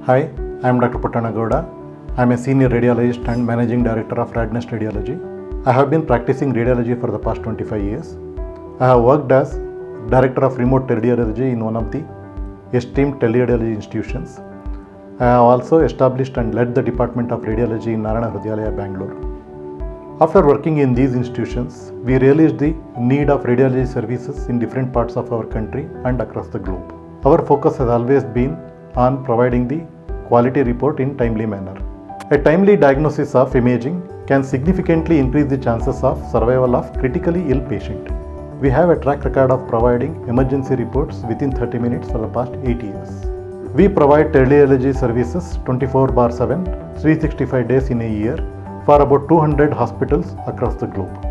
Hi, I am Dr. Puttanna Gowda. I am a senior radiologist and managing director of RadNest Radiology. I have been practicing radiology for the past 25 years. I have worked as director of remote teleradiology in one of the esteemed teleradiology institutions. I have also established and led the department of radiology in Narayana Hrudyalaya, Bangalore. After working in these institutions, we realized the need of radiology services in different parts of our country and across the globe. Our focus has always been on providing the quality report in timely manner. A timely diagnosis of imaging can significantly increase the chances of survival of critically ill patient. We have a track record of providing emergency reports within 30 minutes for the past 8 years. We provide teleradiology services 24/7, 365 days in a year for about 200 hospitals across the globe.